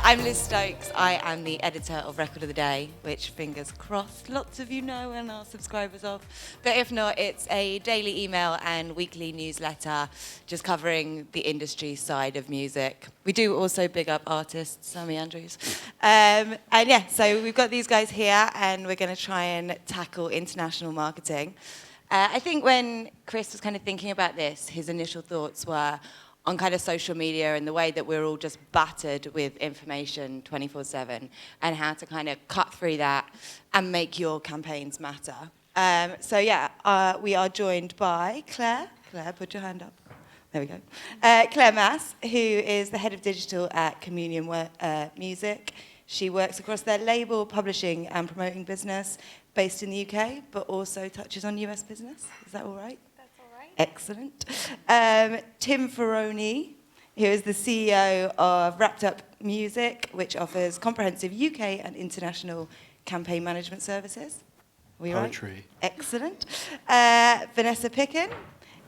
I'm Liz Stokes. I am the editor of Record of the Day, which, fingers crossed, lots of you know and are subscribers of. But if not, it's a daily email and weekly newsletter just covering the industry side of music. We do also big up artists, Sammy Andrews. And yeah, so we've got these guys here and we're going to try and tackle international marketing. I think when Chris was kind of thinking about this, his initial thoughts were on kind of social media and the way that we're all just battered with information 24/7 and how to kind of cut through that and make your campaigns matter. We are joined by Claire. Claire, put your hand up. There we go. Claire Mass, who is the head of digital at Communion Music. She works across their label, publishing and promoting business based in the UK, but also touches on US business. Is that all right? Excellent. Tim Ferroni, who is the CEO of Wrapped Up Music, which offers comprehensive UK and international campaign management services. Are we Poetry. Right? Excellent. Vanessa Picken,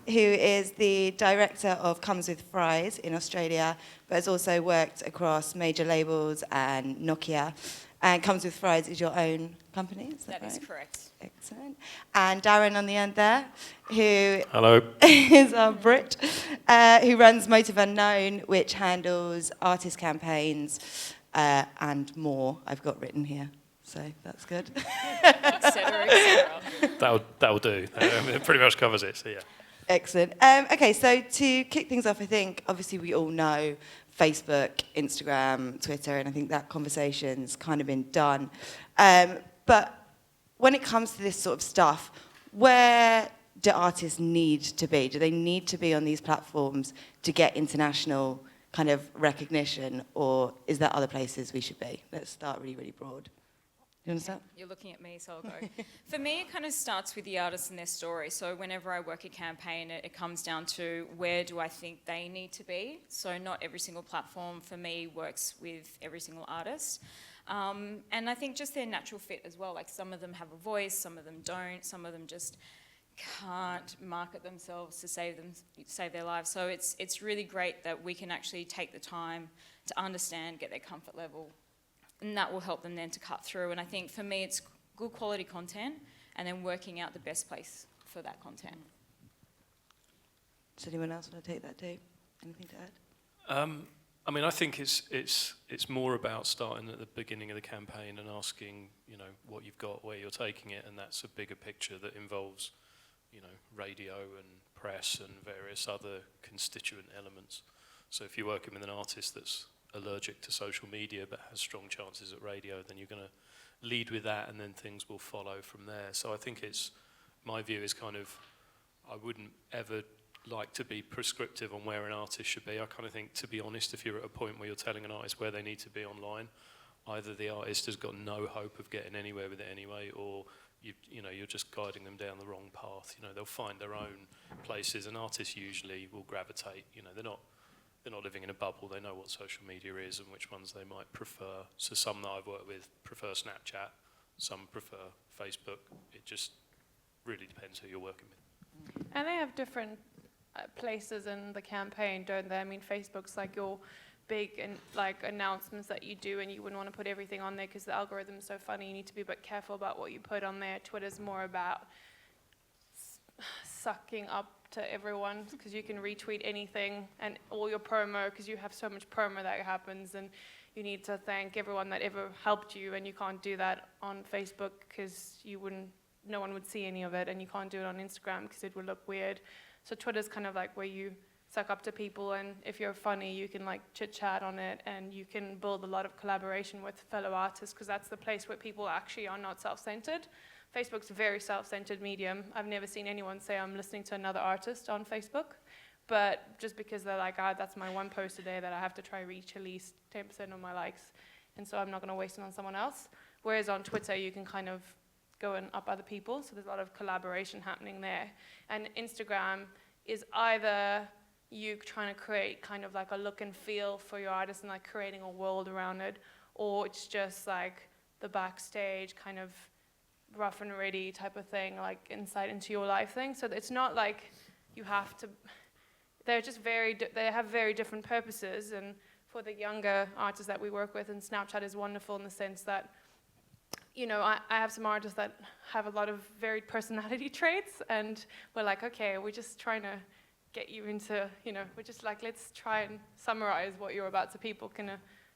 who is the director of Comes With Fries in Australia, but has also worked across major labels and Nokia. And Comes With Fries is your own company, is that right? That is correct. Excellent. And Darren on the end there, who Hello. is our Brit, who runs Motive Unknown, which handles artist campaigns and more, I've got written here. So that's good. Et cetera, et cetera. That'll do. It pretty much covers it, so yeah. Excellent. Okay, so to kick things off, I think obviously we all know Facebook, Instagram, Twitter, and I think that conversation's kind of been done. But when it comes to this sort of stuff, where do artists need to be? Do they need to be on these platforms to get international kind of recognition, or is there other places we should be? Let's start really, really broad. You understand? You're looking at me, so I'll go. For me, it kind of starts with the artist and their story. So whenever I work a campaign, it comes down to where do I think they need to be. So not every single platform for me works with every single artist. And I think just their natural fit as well. Like some of them have a voice, some of them don't, some of them just can't market themselves to save their lives. So it's really great that we can actually take the time to understand, get their comfort level, and that will help them then to cut through. And I think for me, it's good quality content and then working out the best place for that content. Does anyone else want to take that too? Anything to add? I mean, I think it's more about starting at the beginning of the campaign and asking, you know, what you've got, where you're taking it, and that's a bigger picture that involves, you know, radio and press and various other constituent elements. So if you're working with an artist that's allergic to social media but has strong chances at radio, then you're going to lead with that and then things will follow from there. So I think my view is kind of, I wouldn't ever like to be prescriptive on where an artist should be. I kind of think, to be honest, if you're at a point where you're telling an artist where they need to be online, either the artist has got no hope of getting anywhere with it anyway, or you're just guiding them down the wrong path. You know, they'll find their own places, and artists usually will gravitate. You know, they're not living in a bubble. They know what social media is and which ones they might prefer. So some that I've worked with prefer Snapchat, some prefer Facebook. It just really depends who you're working with. And they have different places in the campaign, don't they? I mean, Facebook's like your big and like announcements that you do, and you wouldn't want to put everything on there because the algorithm's so funny. You need to be a bit careful about what you put on there. Twitter's more about sucking up to everyone because you can retweet anything and all your promo, because you have so much promo that happens, and you need to thank everyone that ever helped you, and you can't do that on Facebook because no one would see any of it, and you can't do it on Instagram because it would look weird. So Twitter's kind of like where you suck up to people, and if you're funny, you can like chit chat on it, and you can build a lot of collaboration with fellow artists, because that's the place where people actually are not self-centered. Facebook's a very self-centered medium. I've never seen anyone say I'm listening to another artist on Facebook, but just because they're like, that's my one post a day that I have to try reach at least 10% of my likes, and so I'm not going to waste it on someone else. Whereas on Twitter, you can kind of go and up other people, so there's a lot of collaboration happening there. And Instagram is either you trying to create kind of like a look and feel for your artist and like creating a world around it, or it's just like the backstage kind of rough and ready type of thing, like insight into your life thing. So it's not like you have to, they're just they have very different purposes, and for the younger artists that we work with, and Snapchat is wonderful in the sense that, you know, I have some artists that have a lot of varied personality traits, and we're like, okay, we're just trying to get you into, you know, we're just like, let's try and summarize what you're about so people can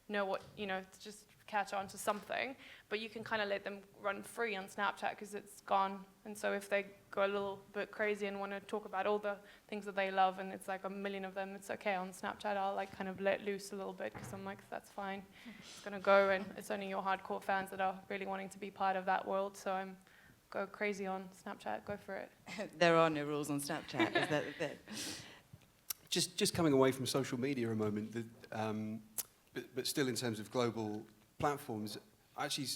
know what, you know, to just catch on to something. But you can kind of let them run free on Snapchat because it's gone. And so if they go a little bit crazy and want to talk about all the things that they love, and it's like a million of them, it's okay. On Snapchat, I'll like kind of let loose a little bit because I'm like, that's fine. It's going to go, and it's only your hardcore fans that are really wanting to be part of that world. So I'm go crazy on Snapchat, go for it. There are no rules on Snapchat, is that the bit? Just coming away from social media a moment, but still in terms of global platforms, I actually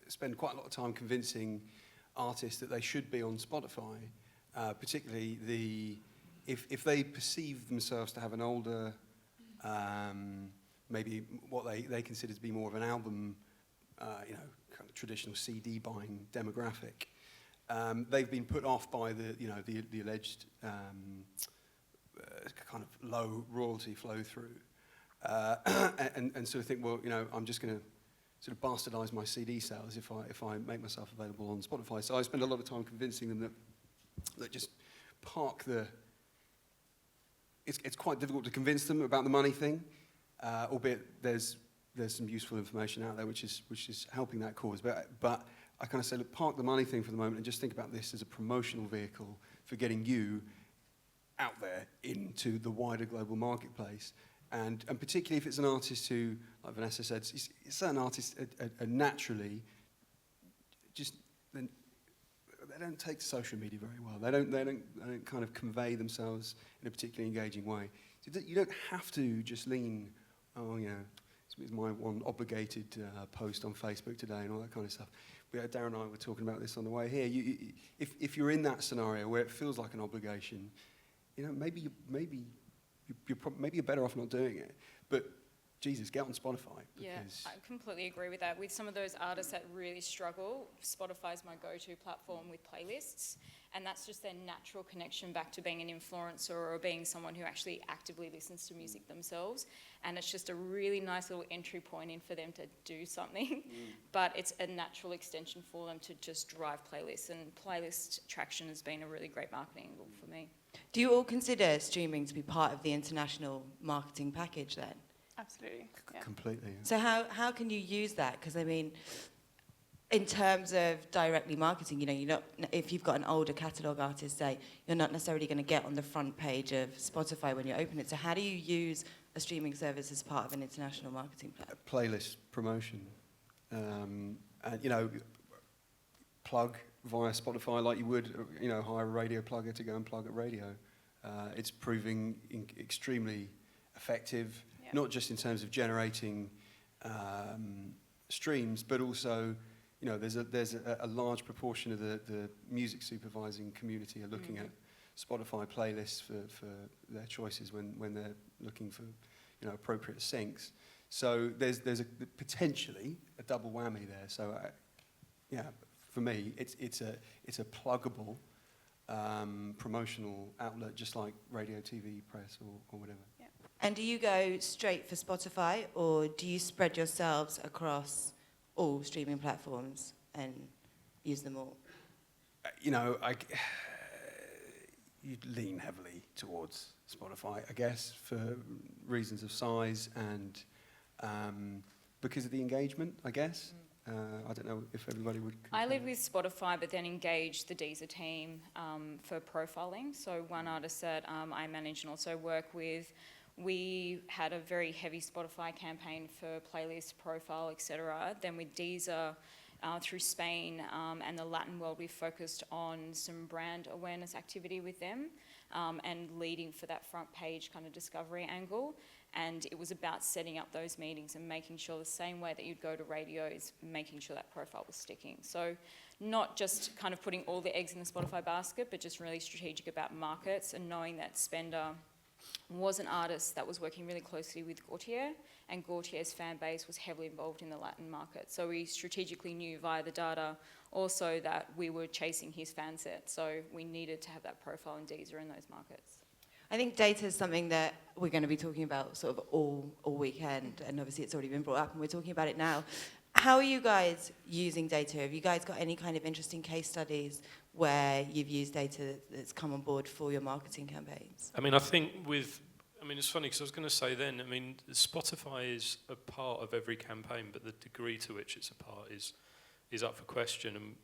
spend quite a lot of time convincing artists that they should be on Spotify, particularly if they perceive themselves to have an older, maybe what they consider to be more of an album, kind of traditional CD buying demographic. They've been put off by the alleged kind of low royalty flow through, and sort of think, well, I'm just going to sort of bastardize my CD sales if I make myself available on Spotify. So I spend a lot of time convincing them that just park the. It's quite difficult to convince them about the money thing, albeit there's some useful information out there which is helping that cause. But I kind of say, look, park the money thing for the moment and just think about this as a promotional vehicle for getting you out there into the wider global marketplace. And particularly if it's an artist who, like Vanessa said, certain artists are naturally just, they don't take social media very well. They don't kind of convey themselves in a particularly engaging way. So you don't have to just lean, it's my one obligated post on Facebook today and all that kind of stuff. Darren and I were talking about this on the way here. If you're in that scenario where it feels like an obligation, maybe you're better off not doing it. But Jesus, get on Spotify. Yeah, I completely agree with that. With some of those artists that really struggle, Spotify is my go-to platform with playlists, and that's just their natural connection back to being an influencer or being someone who actually actively listens to music themselves. And it's just a really nice little entry point in for them to do something, but it's a natural extension for them to just drive playlists, and playlist traction has been a really great marketing angle for me. Do you all consider streaming to be part of the international marketing package then? Absolutely. Yeah. Completely. So how can you use that? Because I mean, in terms of directly marketing, you're not, if you've got an older catalogue artist, say, you're not necessarily going to get on the front page of Spotify when you open it. So how do you use a streaming service as part of an international marketing plan? Playlist promotion, and plug via Spotify like you would, hire a radio plugger to go and plug at radio. It's proving extremely effective. Yeah. Not just in terms of generating streams, but also, there's a large proportion of the music supervising community are looking at Spotify playlists for their choices when they're looking for, appropriate syncs. So there's potentially a double whammy there. So for me, it's a pluggable promotional outlet, just like radio, TV, press, or whatever. Yeah. And do you go straight for Spotify, or do you spread yourselves across all streaming platforms and use them all? You'd lean heavily towards Spotify, I guess, for reasons of size and because of the engagement, I guess. I don't know if everybody would. I live with Spotify, but then engage the Deezer team for profiling. So one artist that I manage and also work with, we had a very heavy Spotify campaign for playlist, profile, etc. Then with Deezer, through Spain and the Latin world, we focused on some brand awareness activity with them and leading for that front page kind of discovery angle. And it was about setting up those meetings and making sure the same way that you'd go to radio is making sure that profile was sticking. So not just kind of putting all the eggs in the Spotify basket, but just really strategic about markets and knowing that Spender was an artist that was working really closely with Gautier, and Gautier's fan base was heavily involved in the Latin market. So we strategically knew via the data also that we were chasing his fan set. So we needed to have that profile in Deezer in those markets. I think data is something that we're going to be talking about sort of all weekend, and obviously it's already been brought up, and we're talking about it now. How are you guys using data? Have you guys got any kind of interesting case studies where you've used data that's come on board for your marketing campaigns? I mean, I think it's funny because I was going to say then, I mean, Spotify is a part of every campaign, but the degree to which it's a part is up for question. And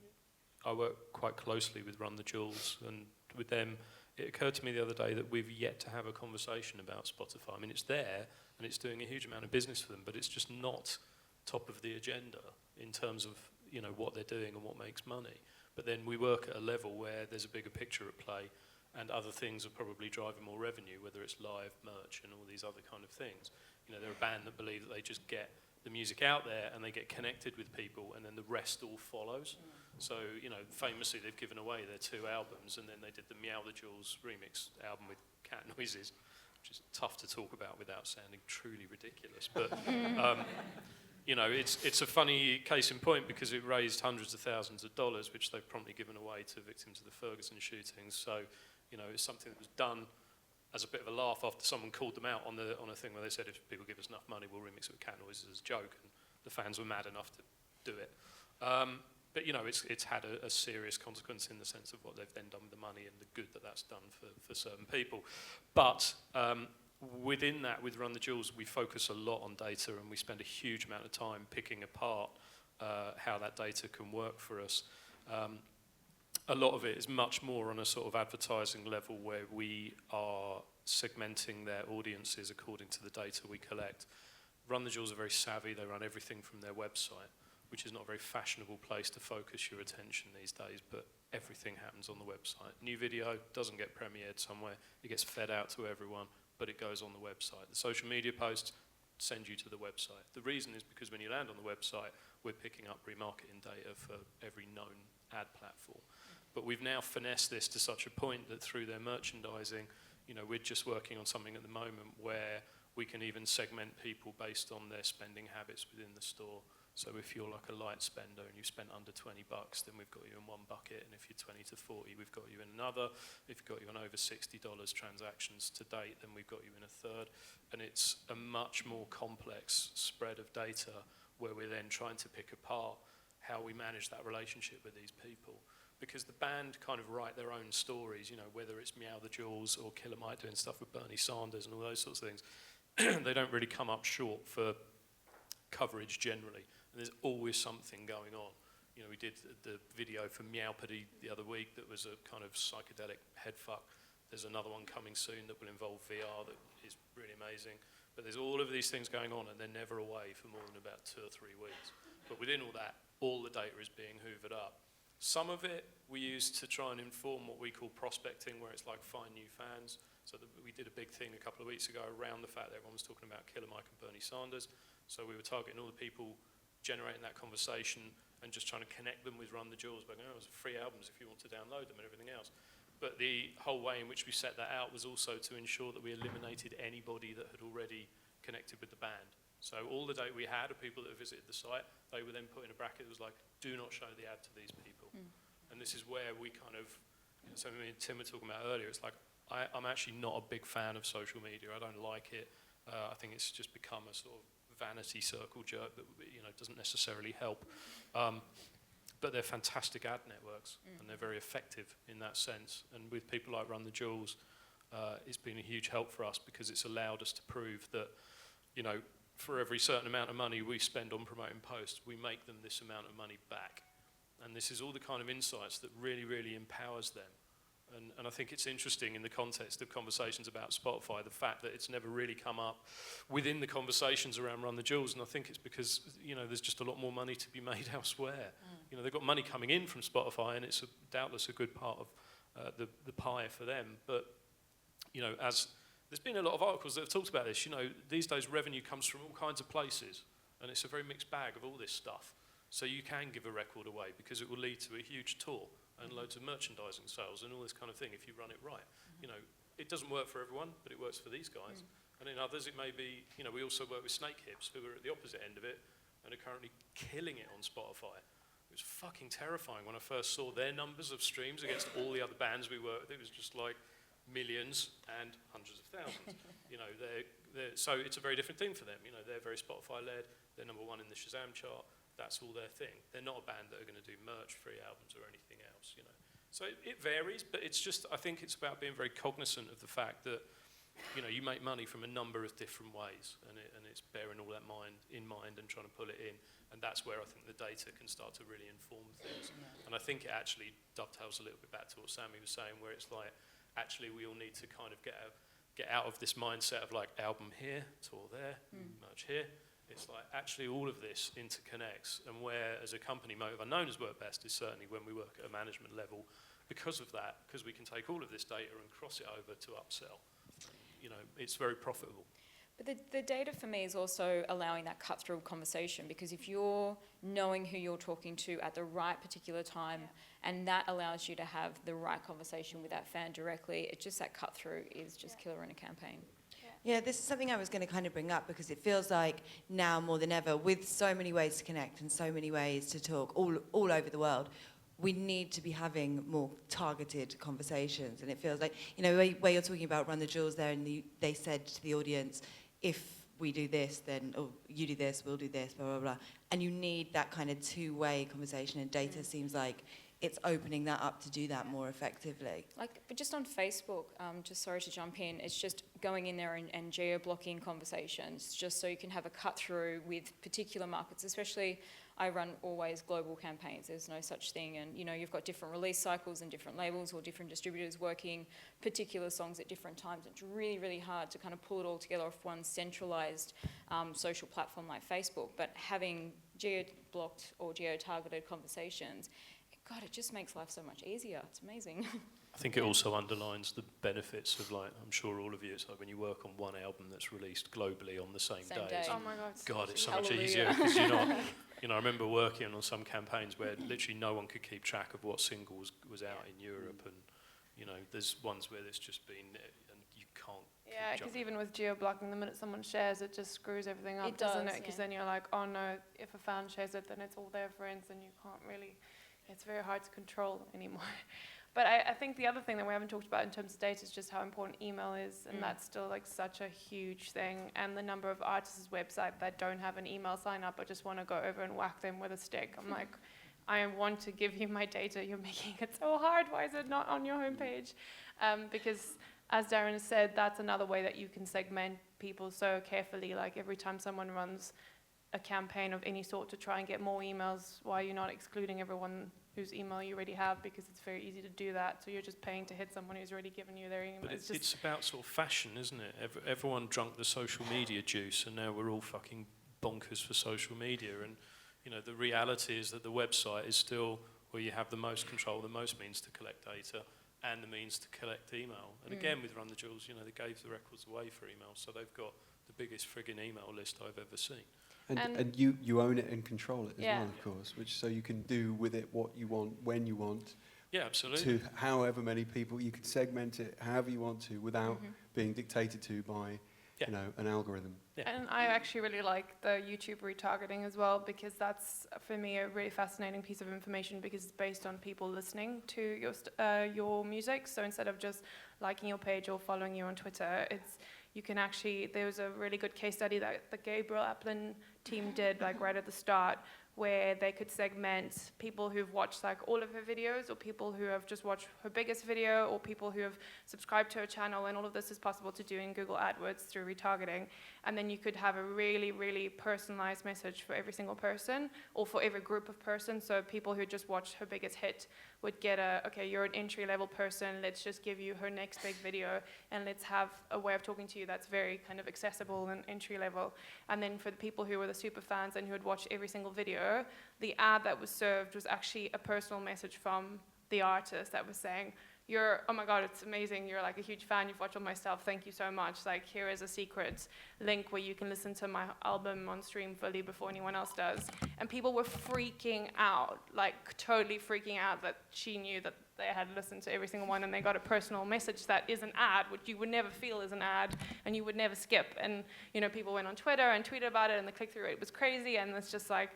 I work quite closely with Run the Jewels, and with them, it occurred to me the other day that we've yet to have a conversation about Spotify. I mean, it's there, and it's doing a huge amount of business for them, but it's just not top of the agenda in terms of, what they're doing and what makes money. But then we work at a level where there's a bigger picture at play, and other things are probably driving more revenue, whether it's live, merch, and all these other kind of things. They're a band that believe that they just get the music out there and they get connected with people, and then the rest all follows. So, famously they've given away their 2 albums, and then they did the Meow the Jewels remix album with cat noises, which is tough to talk about without sounding truly ridiculous. But, it's a funny case in point because it raised hundreds of thousands of dollars, which they've promptly given away to victims of the Ferguson shootings. So, it's something that was done as a bit of a laugh after someone called them out on a thing where they said, if people give us enough money, we'll remix it with cat noises as a joke, and the fans were mad enough to do it. But it's had a serious consequence in the sense of what they've then done with the money and the good that that's done for certain people. But within that, with Run the Jewels, we focus a lot on data, and we spend a huge amount of time picking apart how that data can work for us. A lot of it is much more on a sort of advertising level where we are segmenting their audiences according to the data we collect. Run the Jewels are very savvy. They run everything from their website, which is not a very fashionable place to focus your attention these days, but everything happens on the website. New video doesn't get premiered somewhere. It gets fed out to everyone, but it goes on the website. The social media posts send you to the website. The reason is because when you land on the website, we're picking up remarketing data for every known ad platform. But we've now finessed this to such a point that through their merchandising, we're just working on something at the moment where we can even segment people based on their spending habits within the store. So if you're like a light spender and you spent under $20, then we've got you in one bucket, and if you're 20 to 40, we've got you in another. If you've got you on over $60 transactions to date, then we've got you in a third. And it's a much more complex spread of data where we're then trying to pick apart how we manage that relationship with these people. Because the band kind of write their own stories, whether it's Meow the Jewels or Killer Mike doing stuff with Bernie Sanders and all those sorts of things. They don't really come up short for coverage generally. And there's always something going on. We did the video for Meowpity the other week that was a kind of psychedelic headfuck. There's another one coming soon that will involve VR that is really amazing. But there's all of these things going on, and they're never away for more than about 2 or 3 weeks. But within all that, all the data is being hoovered up. Some of it we use to try and inform what we call prospecting, where it's like find new fans. So we did a big thing a couple of weeks ago around the fact that everyone was talking about Killer Mike and Bernie Sanders. So we were targeting all the people generating that conversation and just trying to connect them with Run the Jewels by going, it was free albums if you want to download them and everything else. But the whole way in which we set that out was also to ensure that we eliminated anybody that had already connected with the band. So all the data we had of people that visited the site, they were then put in a bracket that was like, do not show the ad to these people. And this is where we kind of, something me and Tim were talking about earlier, it's like, I'm actually not a big fan of social media. I don't like it. I think it's just become a sort of vanity circle jerk that doesn't necessarily help. But they're fantastic ad networks, and they're very effective in that sense. And with people like Run the Jewels, it's been a huge help for us because it's allowed us to prove that, for every certain amount of money we spend on promoting posts, we make them this amount of money back. And this is all the kind of insights that really, really empowers them. And I think it's interesting in the context of conversations about Spotify, the fact that it's never really come up within the conversations around Run the Jewels. And I think it's because, there's just a lot more money to be made elsewhere. They've got money coming in from Spotify, and it's doubtless a good part of the pie for them. But, as there's been a lot of articles that have talked about this, these days revenue comes from all kinds of places, and it's a very mixed bag of all this stuff. So you can give a record away because it will lead to a huge tour and loads of merchandising sales and all this kind of thing if you run it right. It doesn't work for everyone, but it works for these guys. And in others it may be, we also work with Snake Hips, who are at the opposite end of it and are currently killing it on Spotify. It was fucking terrifying when I first saw their numbers of streams against all the other bands we worked with. It was just like millions and hundreds of thousands. So it's a very different thing for them. They're very Spotify-led. They're number one in the Shazam chart. That's all their thing. They're not a band that are going to do merch-free albums or anything else. So it varies, but I think it's about being very cognizant of the fact that you make money from a number of different ways, and it's bearing all that in mind and trying to pull it in, and that's where I think the data can start to really inform things. Yeah. And I think it actually dovetails a little bit back to what Sammy was saying, where it's like, actually we all need to kind of get out of this mindset of like album here, tour there, merch here. It's like actually all of this interconnects, and where as a company Motive Unknown has worked best is certainly when we work at a management level because of that, because we can take all of this data and cross it over to upsell. It's very profitable. But the data for me is also allowing that cut-through conversation, because if you're knowing who you're talking to at the right particular time, and that allows you to have the right conversation with that fan directly, it's just that cut-through is just killer in a campaign. Yeah, this is something I was going to kind of bring up, because it feels like now more than ever, with so many ways to connect and so many ways to talk all over the world, we need to be having more targeted conversations. And it feels like, where you're talking about Run the Jewels there, and they said to the audience, if we do this, then, or you do this, we'll do this, blah, blah, blah. And you need that kind of two-way conversation, and data seems like it's opening that up to do that more effectively. But just on Facebook, just sorry to jump in, it's just going in there and geo-blocking conversations, just so you can have a cut-through with particular markets, especially I run always global campaigns. There's no such thing, and you've got different release cycles and different labels or different distributors working particular songs at different times. It's really, really hard to kind of pull it all together off one centralized social platform like Facebook. But having geo-blocked or geo-targeted conversations, God, it just makes life so much easier. It's amazing. I think it also underlines the benefits of, like, I'm sure all of you, it's like when you work on one album that's released globally on the same day. Oh my God. God, it's so much easier, because you're not, I remember working on some campaigns where literally no one could keep track of what single was out in Europe, and there's ones where there's just been, and you can't. Yeah, because even with geo-blocking, the minute someone shares it, just screws everything up, doesn't it? Because then you're like, oh no, if a fan shares it, then it's all their friends, and you can't really. It's very hard to control anymore. But I think the other thing that we haven't talked about in terms of data is just how important email is, and that's still like such a huge thing. And the number of artists' websites that don't have an email sign up, but just want to go over and whack them with a stick. I'm like, I want to give you my data. You're making it so hard. Why is it not on your homepage? Because as Darren has said, that's another way that you can segment people so carefully. Like every time someone runs a campaign of any sort to try and get more emails, why are you not excluding everyone whose email you already have? Because it's very easy to do that. So you're just paying to hit someone who's already given you their email. But it's about sort of fashion, isn't it? Everyone drunk the social media juice, and now we're all fucking bonkers for social media. And the reality is that the website is still where you have the most control, the most means to collect data, and the means to collect email. And again, with Run the Jewels, they gave the records away for email, so they've got the biggest frigging email list I've ever seen. And you own it and control it as well, of course, which so you can do with it what you want, when you want. Yeah, absolutely. To however many people, you can segment it however you want to without being dictated to by, an algorithm. Yeah. And I actually really like the YouTube retargeting as well, because that's, for me, a really fascinating piece of information, because it's based on people listening to your music. So instead of just liking your page or following you on Twitter, you can actually, there was a really good case study that the Gabriel Applin team did, like right at the start, where they could segment people who've watched like all of her videos, or people who have just watched her biggest video, or people who have subscribed to her channel, and all of this is possible to do in Google AdWords through retargeting. And then you could have a really, really personalized message for every single person, or for every group of persons. So people who just watched her biggest hit would get okay, you're an entry-level person, let's just give you her next big video, and let's have a way of talking to you that's very kind of accessible and entry-level. And then for the people who were the super fans and who had watched every single video, the ad that was served was actually a personal message from the artist that was saying, oh my God, it's amazing, you're like a huge fan, you've watched all my stuff, thank you so much, like here is a secret link where you can listen to my album on stream fully before anyone else does. And people were freaking out, like totally freaking out that she knew that they had listened to every single one, and they got a personal message that is an ad, which you would never feel is an ad, and you would never skip. And people went on Twitter and tweeted about it, and the click-through rate was crazy, and it's just like,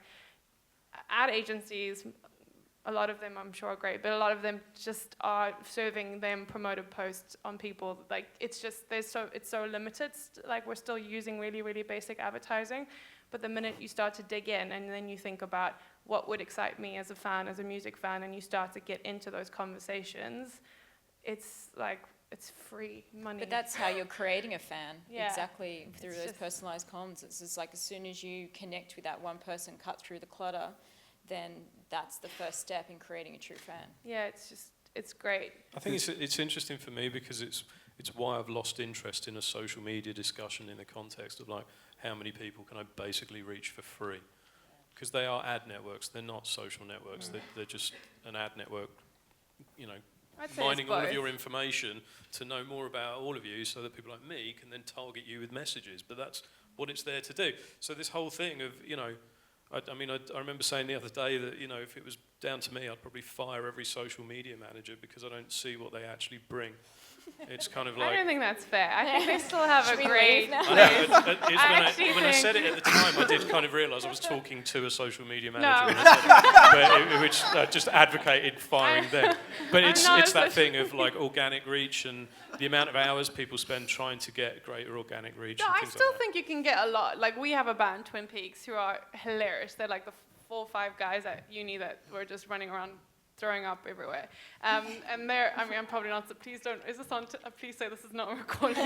ad agencies, a lot of them I'm sure are great, but a lot of them just are serving them promoted posts on people. Like it's just it's so limited. Like we're still using really, really basic advertising, but the minute you start to dig in and then you think about what would excite me as a fan, as a music fan, and you start to get into those conversations, it's like it's free money. But that's how you're creating a fan, Yeah. exactly, through It's those just- personalised comms. It's just like as soon as you connect with that one person, cut through the clutter, then that's the first step in creating a true fan. Yeah, it's great. I think it's interesting for me because it's why I've lost interest in a social media discussion in the context of like how many people can I basically reach for free, because they are ad networks, they're not social networks. They're just an ad network, you know, I'd say mining it's all of both. your information to know more about all of you so that people like me can then target you with messages. But that's what it's there to do. So this whole thing of, you know, I mean, I remember saying the other day that, you know, if it was down to me, I'd probably fire every social media manager because I don't see what they actually bring. It's kind of like... I don't think that's fair. I think they still have Should a we great leave now? I know, when I think- said it at the time, I did kind of realise I was talking to a social media manager, No. when I said it, which just advocated firing them. But I'm it's not a that social- thing of like organic reach and the amount of hours people spend trying to get greater organic reach. No, and I things still like that. think you can get a lot. Like we have a band, Twin Peaks, who are hilarious. They're like the 4 or 5 guys at uni that were just running around throwing up everywhere. And they're, I mean, I'm probably not, please don't, is this on, please say this is not recorded.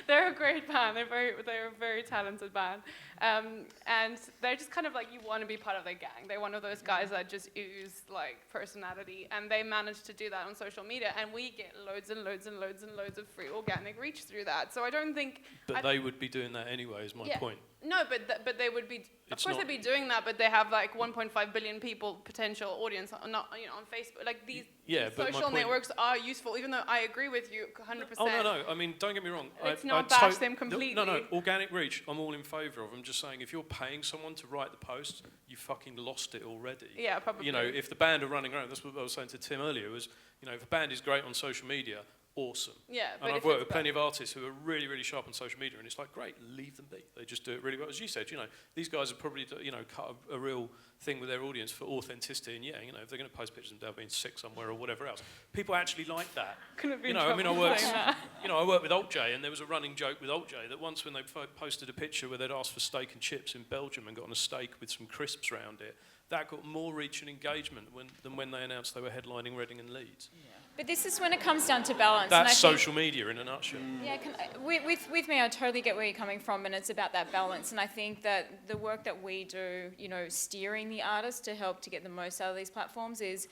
They're a great band. They're a very talented band. And they're just kind of like, you want to be part of their gang. They're one of those guys that just ooze like personality. And they manage to do that on social media. And we get loads and loads and loads and loads of free organic reach through that. So I don't think... But they would be doing that anyway, is my point. No, but they would be. Of It's course, not- they'd be doing that, but they have like 1.5 billion people potential audience, not on Facebook. Like these but my social point- networks are useful, even though I agree with you 100%. Oh, no. I mean, don't get me wrong. Let's not bash them completely. No. Organic reach, I'm all in favour of. I'm just saying, if you're paying someone to write the post, you fucking lost it already. Yeah, probably. You know, if the band are running around, that's what I was saying to Tim earlier, was, you know, if a band is great on social media, awesome. Yeah, but And I've if worked it's with plenty of artists who are really, really sharp on social media, and it's like, great, leave them be. They just do it really well. As you said, you know, these guys have probably, you know, cut a real thing with their audience for authenticity, and yeah, you know, if they're going to post pictures of them being sick somewhere or whatever else, people actually like that. Couldn't be You in know, I mean, trouble I worked, saying that. you know, I worked with Alt J, and there was a running joke with Alt J that once when they posted a picture where they'd asked for steak and chips in Belgium and gotten a steak with some crisps around it, that got more reach and engagement than when they announced they were headlining Reading and Leeds. But this is when it comes down to balance. That's and I think- social media in a nutshell. Yeah, with me, I totally get where you're coming from, and it's about that balance. And I think that the work that we do, you know, steering the artist to help to get the most out of these platforms is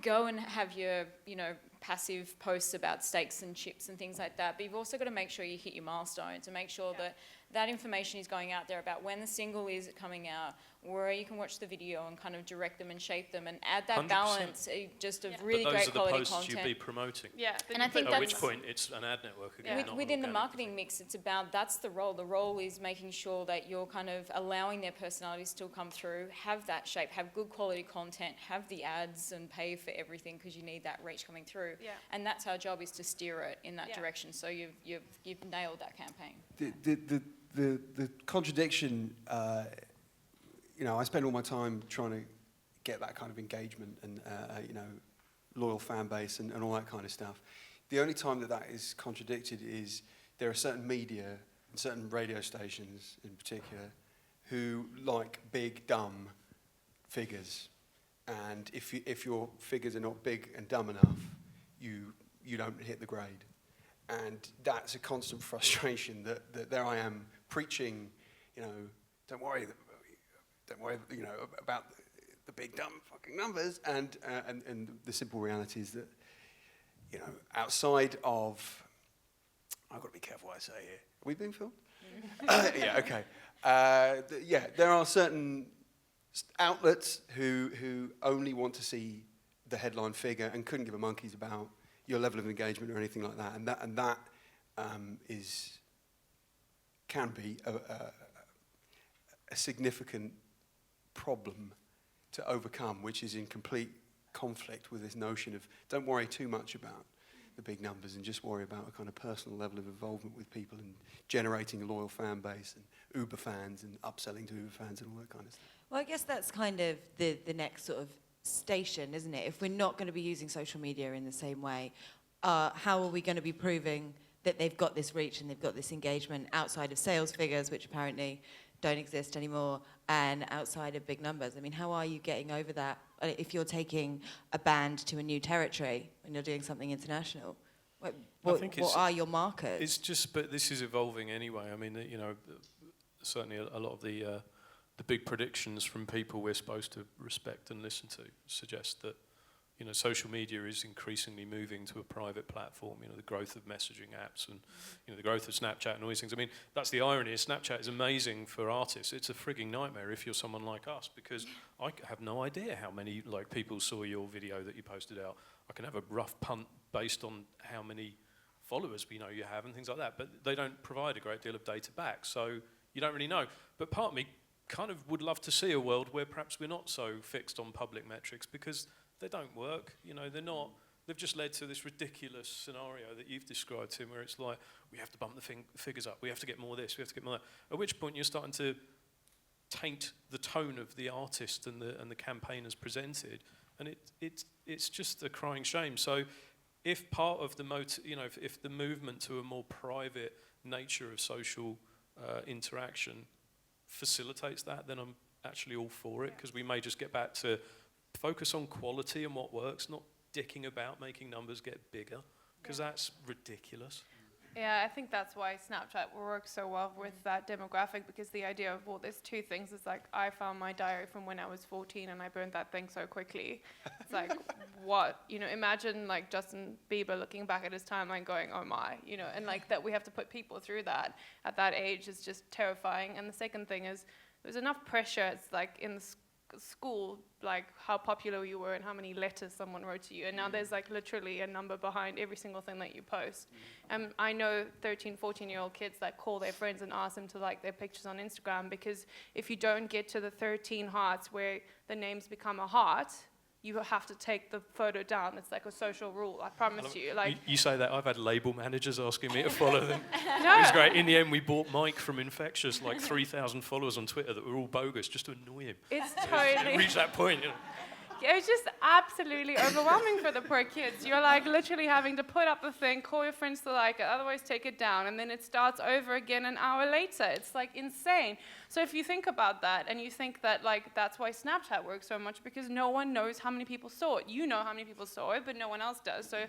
go and have your, you know, passive posts about steaks and chips and things like that. But you've also got to make sure you hit your milestones and make sure that that information is going out there about when the single is coming out, where you can watch the video and kind of direct them and shape them and add that 100%. balance just of really But those great are the quality posts content. you'd be promoting. Yeah, And I think At that's- which point it's an ad network again. not an Within the organic marketing thing. mix, it's about, that's the role. The role is making sure that you're kind of allowing their personalities still come through, have that shape, have good quality content, have the ads and pay for everything because you need that reach coming through. Yeah. And that's our job, is to steer it in that Yeah. direction. So you've nailed that campaign. The contradiction, you know, I spend all my time trying to get that kind of engagement and, you know, loyal fan base and all that kind of stuff. The only time that is contradicted is there are certain media and certain radio stations in particular who like big, dumb figures. And if your figures are not big and dumb enough, you don't hit the grade. And that's a constant frustration that there I am preaching, you know, don't worry, you know, about the big dumb fucking numbers. And the simple reality is that, you know, outside of, I've got to be careful what I say here. Are we being filmed? Yeah, okay. There are certain outlets who only want to see the headline figure and couldn't give a monkey's about your level of engagement or anything like that, and that can be a significant problem to overcome, which is in complete conflict with this notion of don't worry too much about the big numbers and just worry about a kind of personal level of involvement with people and generating a loyal fan base and Uber fans and upselling to Uber fans and all that kind of stuff. Well, I guess that's kind of the next sort of station, isn't it? If we're not going to be using social media in the same way, how are we going to be proving that they've got this reach and they've got this engagement outside of sales figures, which apparently don't exist anymore, and outside of big numbers? I mean, how are you getting over that if you're taking a band to a new territory and you're doing something international? What are your markers? It's just, but this is evolving anyway. I mean, you know, certainly a lot of the big predictions from people we're supposed to respect and listen to suggest that, you know, social media is increasingly moving to a private platform. You know, the growth of messaging apps and, you know, the growth of Snapchat and all these things. I mean, that's the irony. Snapchat is amazing for artists. It's a frigging nightmare if you're someone like us, because I have no idea how many people saw your video that you posted out. I can have a rough punt based on how many followers you have and things like that, but they don't provide a great deal of data back, so you don't really know. But part of me kind of would love to see a world where perhaps we're not so fixed on public metrics, because they don't work. You know, they've just led to this ridiculous scenario that you've described, Tim, where it's like, we have to bump the figures up, we have to get more of this, we have to get more of that. At which point you're starting to taint the tone of the artist and the campaign as presented, and it's just a crying shame. So if part of the if the movement to a more private nature of social interaction facilitates that, then I'm actually all for it, because we may just get back to focus on quality and what works, not dicking about making numbers get bigger, because that's ridiculous. Yeah, I think that's why Snapchat works so well with that demographic, because the idea of, well, there's two things. It's like, I found my diary from when I was 14 and I burned that thing so quickly. It's like, what? You know, imagine like Justin Bieber looking back at his timeline going, oh my, you know, and like that we have to put people through that at that age is just terrifying. And the second thing is, there's enough pressure. It's like in the school, like how popular you were and how many letters someone wrote to you, and now there's like literally a number behind every single thing that you post. And I know 13, 14-year-old kids that call their friends and ask them to like their pictures on Instagram, because if you don't get to the 13 hearts where the names become a heart, you have to take the photo down. It's like a social rule, I promise you. Like you say that, I've had label managers asking me to follow them. No. It was great. In the end, we bought Mike from Infectious, like 3,000 followers on Twitter that were all bogus, just to annoy him. It's totally... It reached that point, you know. Yeah, it's just absolutely overwhelming for the poor kids. You're like literally having to put up the thing, call your friends to like it, otherwise take it down, and then it starts over again an hour later. It's like insane. So if you think about that, and you think that like that's why Snapchat works so much, because no one knows how many people saw it. You know how many people saw it, but no one else does. So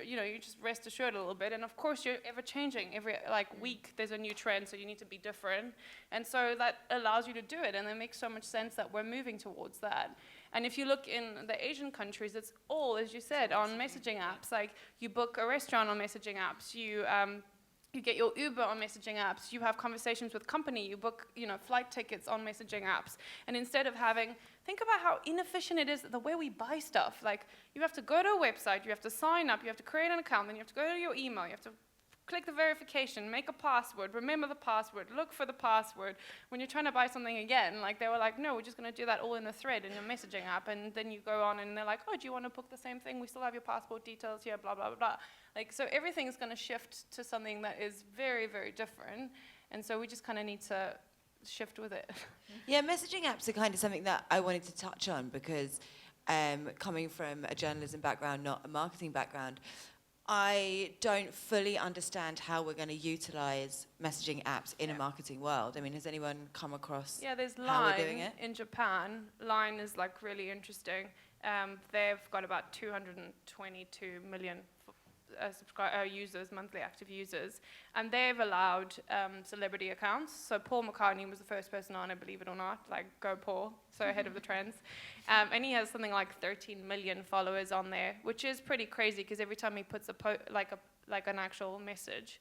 you know, you just rest assured a little bit. And of course, you're ever changing. Every like week, there's a new trend, so you need to be different. And so that allows you to do it, and it makes so much sense that we're moving towards that. And if you look in the Asian countries, it's all, as you said, on messaging apps. Like you book a restaurant on messaging apps. You get your Uber on messaging apps. You have conversations with company. You book, you know, flight tickets on messaging apps. And instead of having, think about how inefficient it is the way we buy stuff. Like you have to go to a website, you have to sign up, you have to create an account, then you have to go to your email, you have to click the verification, make a password, remember the password, look for the password. When you're trying to buy something again, like they were like, no, we're just going to do that all in a thread in your messaging app. And then you go on and they're like, oh, do you want to book the same thing? We still have your passport details here, blah, blah, blah, blah. Like, so everything's going to shift to something that is very, very different. And so we just kind of need to shift with it. Yeah, messaging apps are kind of something that I wanted to touch on, because coming from a journalism background, not a marketing background, I don't fully understand how we're going to utilize messaging apps in a marketing world. I mean, has anyone come across there's how we're doing Line it? in Japan. Line is like really interesting. They've got about 222 million users, monthly active users, and they've allowed celebrity accounts. So Paul McCartney was the first person on it, believe it or not. Like, go Paul, so ahead of the trends. And he has something like 13 million followers on there, which is pretty crazy, because every time he puts like an actual message,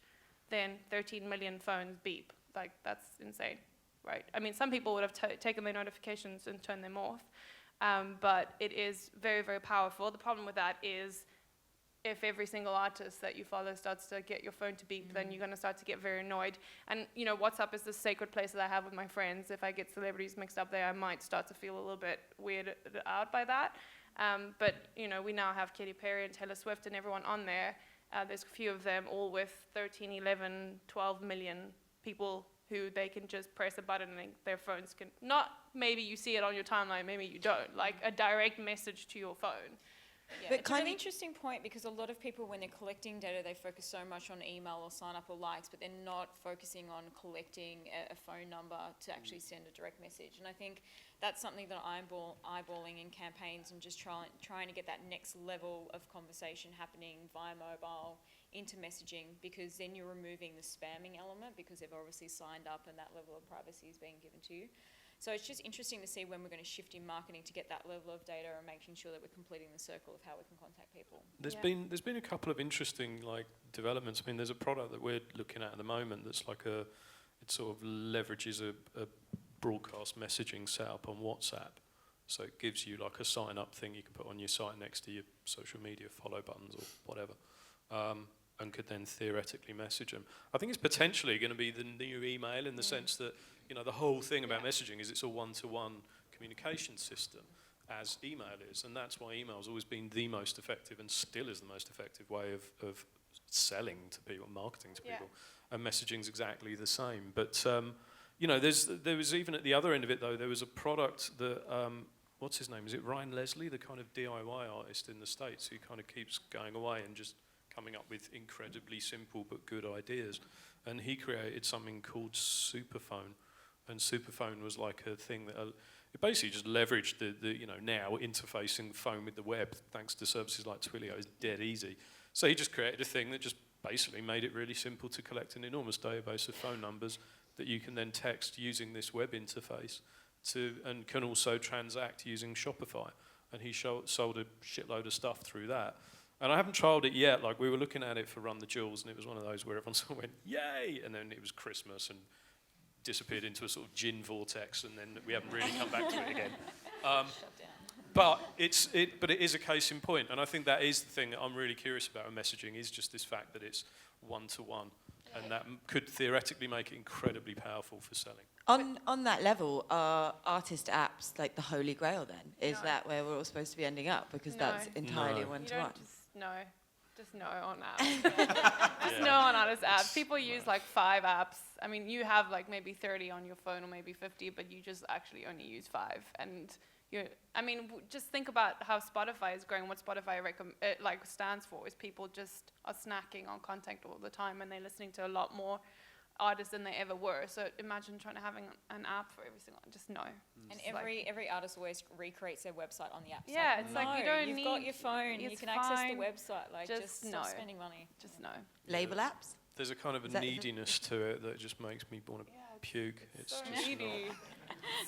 then 13 million phones beep. Like, that's insane, right? I mean, some people would have taken their notifications and turned them off, but it is very, very powerful. The problem with that is, if every single artist that you follow starts to get your phone to beep, then you're going to start to get very annoyed. And, you know, WhatsApp is the sacred place that I have with my friends. If I get celebrities mixed up there, I might start to feel a little bit weirded out by that. But, you know, we now have Katy Perry and Taylor Swift and everyone on there. There's a few of them, all with 13, 11, 12 million people who they can just press a button and their phones can, not maybe you see it on your timeline, maybe you don't, like a direct message to your phone. Yeah, But it's a really interesting point, because a lot of people, when they're collecting data, they focus so much on email or sign up or likes, but they're not focusing on collecting a phone number to actually send a direct message. And I think that's something that I'm eyeballing in campaigns, and just trying to get that next level of conversation happening via mobile into messaging, because then you're removing the spamming element, because they've obviously signed up and that level of privacy is being given to you. So it's just interesting to see when we're going to shift in marketing to get that level of data and making sure that we're completing the circle of how we can contact people. There's been a couple of interesting like developments. I mean, there's a product that we're looking at the moment that's like it sort of leverages a broadcast messaging setup on WhatsApp. So it gives you like a sign up thing you can put on your site next to your social media follow buttons or whatever. And could then theoretically message them. I think it's potentially going to be the new email, in the sense that, you know, the whole thing about messaging is it's a one-to-one communication system, as email is, and that's why email's always been the most effective, and still is the most effective way of selling to people, marketing to people, and messaging's exactly the same. But you know, there was even at the other end of it though, there was a product that what's his name? Is it Ryan Leslie, the kind of DIY artist in the States, who kind of keeps going away and just coming up with incredibly simple but good ideas. And he created something called Superphone. And Superphone was like a thing that it basically just leveraged the you know, now interfacing the phone with the web, thanks to services like Twilio, is dead easy. So he just created a thing that just basically made it really simple to collect an enormous database of phone numbers that you can then text using this web interface and can also transact using Shopify. And he sold a shitload of stuff through that. And I haven't trialed it yet. Like, we were looking at it for Run the Jewels, and it was one of those where everyone sort of went, yay! And then it was Christmas and disappeared into a sort of gin vortex, and then we haven't really come back to it again. But it is a case in point, and I think that is the thing that I'm really curious about with messaging, is just this fact that it's one-to-one, and that could theoretically make it incredibly powerful for selling. On that level, are artist apps like the holy grail then? Is that where we're all supposed to be ending up? Because that's entirely one-to-one. Just no on apps. Just no on artist apps. People use like 5 apps. I mean, you have like maybe 30 on your phone or maybe 50, but you just actually only use 5. And just think about how Spotify is growing. What Spotify stands for is people just are snacking on content all the time, and they're listening to a lot more artists than they ever were. So imagine trying to having an app for every single one. Just no. And every artist always recreates their website on the app. Yeah, it's like you don't You've need. got your phone. You can access the website. Like, just no. stop spending money. Just no. Label apps? There's a kind of a neediness to it that just makes me want to puke. It's so just needy. Not,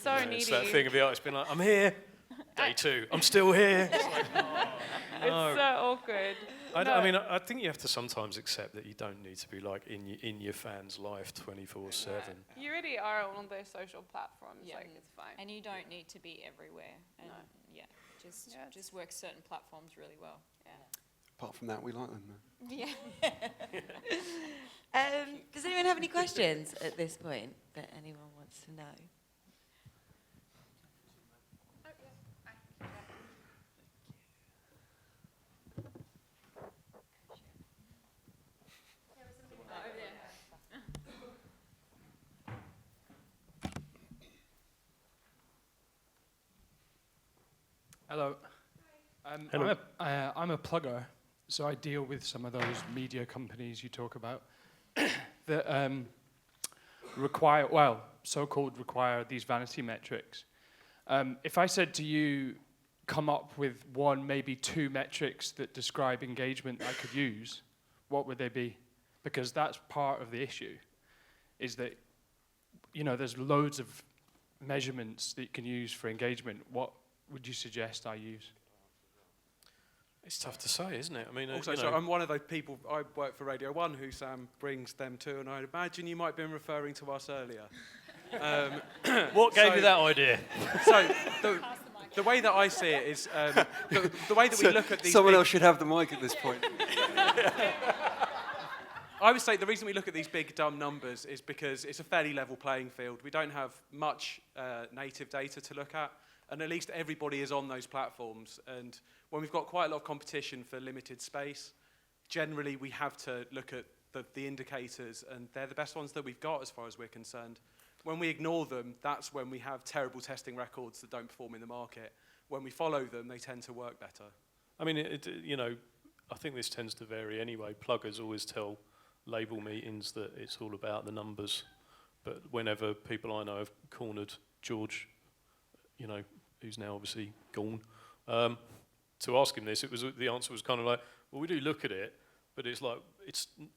So needy. It's that thing of the artist being like, I'm here. Day 2, I'm still here. It's like, It's so awkward. I mean, I think you have to sometimes accept that you don't need to be like in your fans' life 24/7. You really are on those social platforms. Yeah. Like, it's fine. And you don't need to be everywhere. And just work certain platforms really well. Yeah. Apart from that, we like them. Yeah. Does anyone have any questions at this point that anyone wants to know? Hello. Hello. I'm a plugger, so I deal with some of those media companies you talk about that so-called require these vanity metrics. If I said to you, come up with 1, maybe 2 metrics that describe engagement I could use, what would they be? Because that's part of the issue, is that, you know, there's loads of measurements that you can use for engagement. What would you suggest I use? It's tough to say, isn't it? I mean, Also, so I'm one of those people, I work for Radio 1 who Sam brings them to, and I imagine you might have been referring to us earlier. What gave you that idea? So the way that I see it is the way that we look at these Someone else should have the mic at this point. I would say the reason we look at these big dumb numbers is because it's a fairly level playing field. We don't have much native data to look at, and at least everybody is on those platforms. And when we've got quite a lot of competition for limited space, generally we have to look at the indicators, and they're the best ones that we've got as far as we're concerned. When we ignore them, that's when we have terrible testing records that don't perform in the market. When we follow them, they tend to work better. I mean, I think this tends to vary anyway. Pluggers always tell label meetings that it's all about the numbers. But whenever people I know have cornered George, who's now obviously gone, to ask him this, the answer was kind of like, well, we do look at it, but it's like,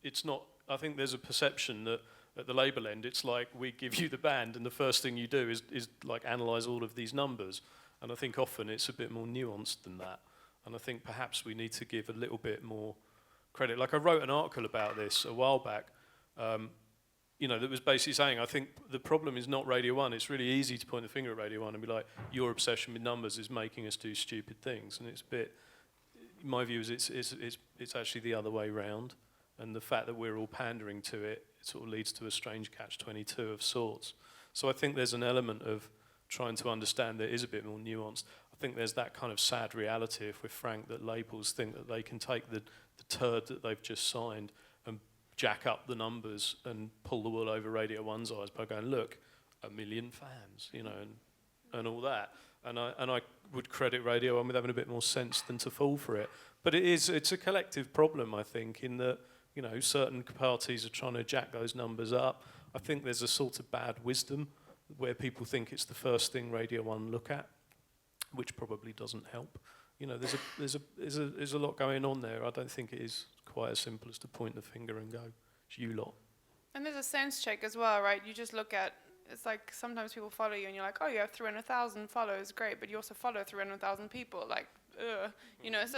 it's not, I think there's a perception that at the label end, it's like we give you the band and the first thing you do is like analyse all of these numbers. And I think often it's a bit more nuanced than that. And I think perhaps we need to give a little bit more credit. Like I wrote an article about this a while back, that was basically saying, I think the problem is not Radio 1. It's really easy to point the finger at Radio 1 and be like, your obsession with numbers is making us do stupid things. And it's a bit, my view is it's actually the other way round. And the fact that we're all pandering to it, it sort of leads to a strange catch-22 of sorts. So I think there's an element of trying to understand that is a bit more nuanced. I think there's that kind of sad reality, if we're frank, that labels think that they can take the turd that they've just signed and jack up the numbers and pull the wool over Radio 1's eyes by going, look, 1 million fans, and all that. And I would credit Radio 1 with having a bit more sense than to fall for it. But it's a collective problem, I think, in that, certain parties are trying to jack those numbers up. I think there's a sort of bad wisdom where people think it's the first thing Radio 1 look at, which probably doesn't help. There's a lot going on there. I don't think it is quite as simple as to point the finger and go, it's you lot. And there's a sense check as well, right? You just look at, it's like sometimes people follow you and you're like, oh, you have 300,000 followers, great, but you also follow 300,000 people, like, so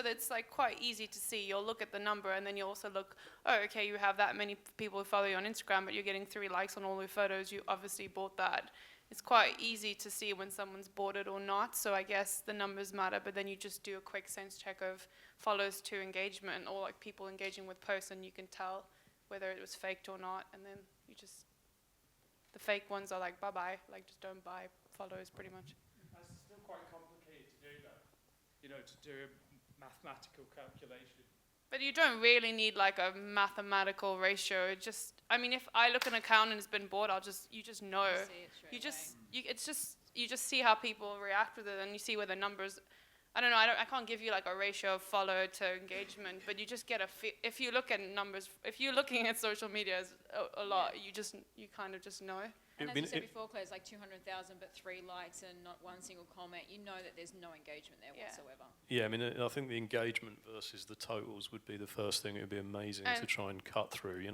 it's like quite easy to see. You'll look at the number and then you also look, oh, okay, you have that many people who follow you on Instagram, but you're getting 3 likes on all your photos, you obviously bought that. It's quite easy to see when someone's bought it or not, so I guess the numbers matter, but then you just do a quick sense check of follows to engagement or like people engaging with posts and you can tell whether it was faked or not, and then the fake ones are like bye-bye, like just don't buy follows pretty much. It's still quite complicated to do that, to do a mathematical calculation. But you don't really need like a mathematical ratio. If I look at an account and it's been bought, you just know. You just see how people react with it, and you see where the numbers. I don't know. I can't give you like a ratio of follow to engagement, but you just get if you look at numbers, if you're looking at social media a lot, you kind of just know. And as you said before, Claire, it's like 200,000 but 3 likes and not one single comment. You know that there's no engagement there whatsoever. Yeah, I think the engagement versus the totals would be the first thing. It would be amazing to try and cut through,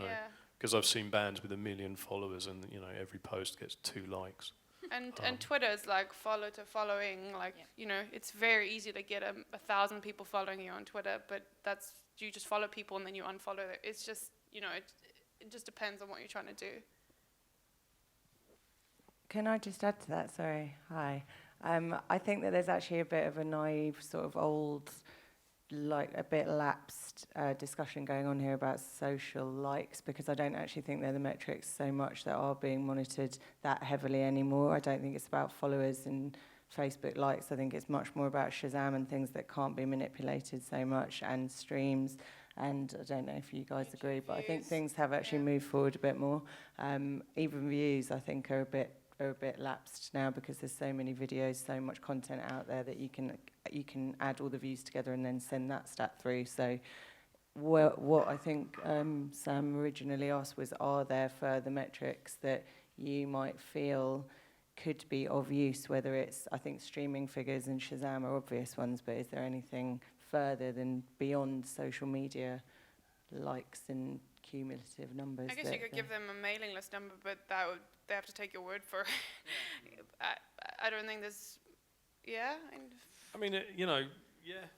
because I've seen bands with 1 million followers and, every post gets 2 likes. And Twitter is like follow to following, it's very easy to get 1,000 people following you on Twitter, but you just follow people and then you unfollow them. It's just, it just depends on what you're trying to do. Can I just add to that? Sorry. Hi. I think that there's actually a bit of a naive, sort of old, like a bit lapsed discussion going on here about social likes, because I don't actually think they're the metrics so much that are being monitored that heavily anymore. I don't think it's about followers and Facebook likes. I think it's much more about Shazam and things that can't be manipulated so much, and streams. And I don't know if you guys agree, but I think things have actually moved forward a bit more. Even views, I think, are a bit lapsed now, because there's so many videos, so much content out there that you can add all the views together and then send that stat through. So what I think Sam originally asked was, are there further metrics that you might feel could be of use, whether it's, I think streaming figures and Shazam are obvious ones, but is there anything further than beyond social media likes and cumulative numbers? I guess you could give them a mailing list number, but they have to take your word for it. I don't think there's,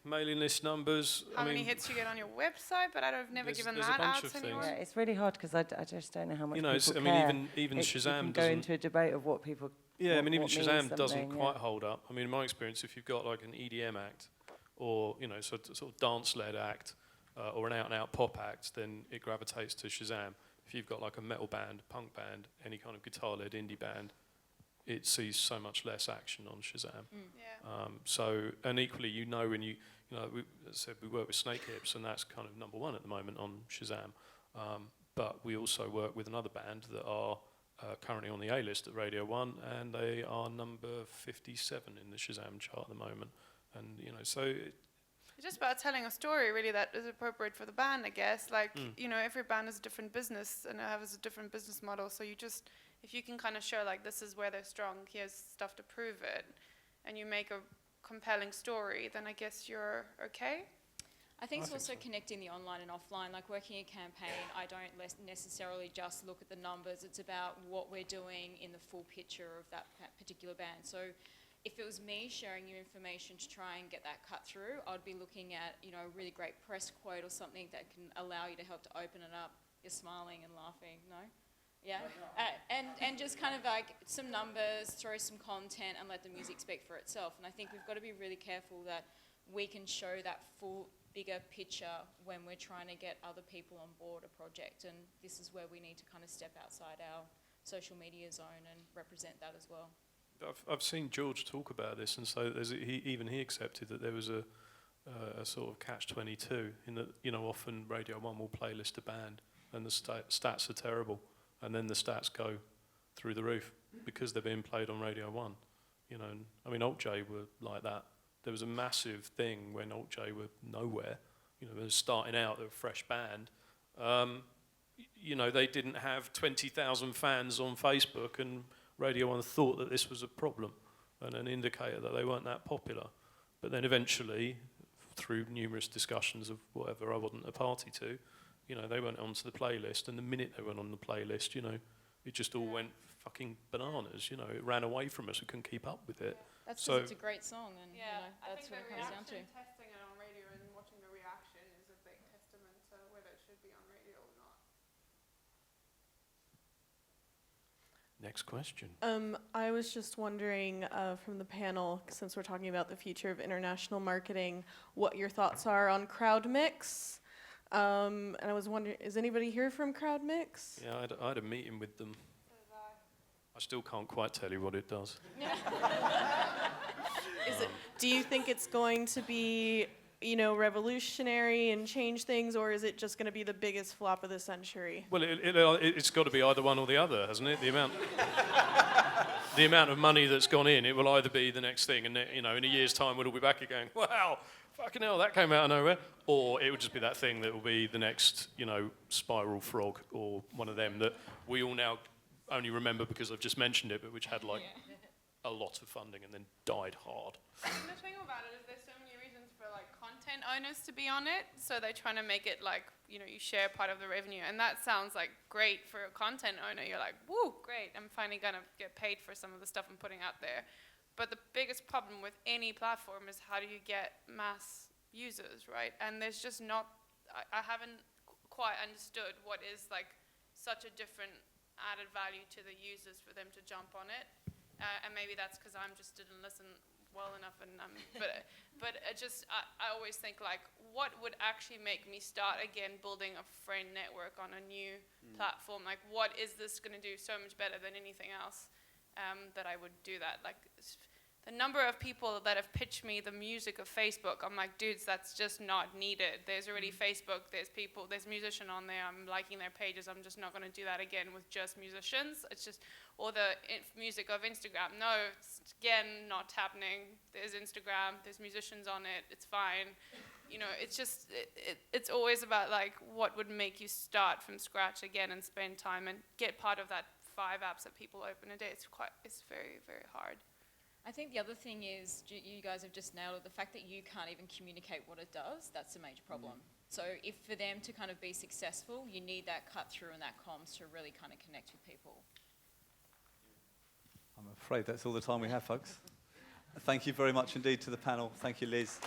mailing list numbers. How many hits you get on your website, but I've never given that out to anyone. Yeah, it's really hard because I just don't know how much people care. Even Shazam doesn't go into a debate of what people. Yeah, even Shazam doesn't quite hold up. I mean, in my experience, if you've got like an EDM act, or sort of dance-led act, or an out-and-out pop act, then it gravitates to Shazam. If you've got like a metal band, punk band, any kind of guitar-led indie band, it sees so much less action on Shazam. And equally, when we work with Snake Hips, and that's kind of number 1 at the moment on Shazam. but we also work with another band that are currently on the A-list at Radio 1, and they are number 57 in the Shazam chart at the moment. And, you know, so... It's just about telling a story, really, that is appropriate for the band, I guess. Like, you know, every band has a different business and has a different business model. So you just, if you can kind of show, like, this is where they're strong, here's stuff to prove it, and you make a compelling story, then I guess you're okay. I think it's also connecting the online and offline. Like working a campaign, I don't necessarily just look at the numbers. It's about what we're doing in the full picture of that particular band. So if it was me sharing you information to try and get that cut through, I'd be looking at, you know, a really great press quote or something that can allow you to help to open it up. You're smiling and laughing, no? Yeah? And just kind of like some numbers, throw some content and let the music speak for itself. And I think we've got to be really careful that we can show that full bigger picture when we're trying to get other people on board a project, and this is where we need to kind of step outside our social media zone and represent that as well. I've seen George talk about this, and so he accepted that there was a sort of catch-22 in that, you know, often Radio 1 will playlist a band and the stats are terrible, and then the stats go through the roof because they're being played on Radio 1. You know, and, I mean, Alt J were like that. There was a massive thing when Alt J were nowhere. You know, they were starting out, they were a fresh band. You know, they didn't have 20,000 fans on Facebook, and Radio 1 thought that this was a problem and an indicator that they weren't that popular. But then eventually, through numerous discussions of whatever I wasn't a party to, you know, they went onto the playlist, and the minute they went on the playlist, you know, it just all went fucking bananas. You know, it ran away from us. We couldn't keep up with it. That's so it's a great song, and you know, that's what it comes down to. Testing it on radio and watching the reaction is a big testament to whether it should be on radio or not. Next question. I was just wondering from the panel, since we're talking about the future of international marketing, what your thoughts are on CrowdMix. And I was wondering, is anybody here from CrowdMix? Yeah, I had a meeting with them. I still can't quite tell you what it does. Do you think it's going to be, you know, revolutionary and change things, or is it just going to be the biggest flop of the century? Well, it's got to be either one or the other, hasn't it? The amount of money that's gone in, it will either be the next thing, and you know, in a year's time, we'll all be back again. Wow, fucking hell, that came out of nowhere. Or it will just be that thing that will be the next, you know, Spiral Frog or one of them that we all now only remember because I've just mentioned it, but which had like a lot of funding and then died hard. And the thing about it is there's so many reasons for like content owners to be on it, so they're trying to make it like, you know, you share part of the revenue, and that sounds like great for a content owner. You're like, woo, great, I'm finally gonna get paid for some of the stuff I'm putting out there. But the biggest problem with any platform is how do you get mass users, right? And there's just not, I haven't quite understood what is like such a different added value to the users for them to jump on it, and maybe that's because I just didn't listen well enough. And but I always think like, what would actually make me start again building a friend network on a new platform? Like, what is this going to do so much better than anything else that I would do that? Like, the number of people that have pitched me the music of Facebook, I'm like, dudes, that's just not needed. There's already Facebook, there's people, there's musician on there, I'm liking their pages, I'm just not going to do that again with just musicians. It's just, or the music of Instagram. No, it's again not happening. There's Instagram, there's musicians on it, it's fine. You know, it's just, it's always about like, what would make you start from scratch again and spend time and get part of that 5 apps that people open a day. It's very, very hard. I think the other thing is, you guys have just nailed it, the fact that you can't even communicate what it does, that's a major problem. So if for them to kind of be successful, you need that cut through and that comms to really kind of connect with people. I'm afraid that's all the time we have, folks. Thank you very much indeed to the panel. Thank you, Liz.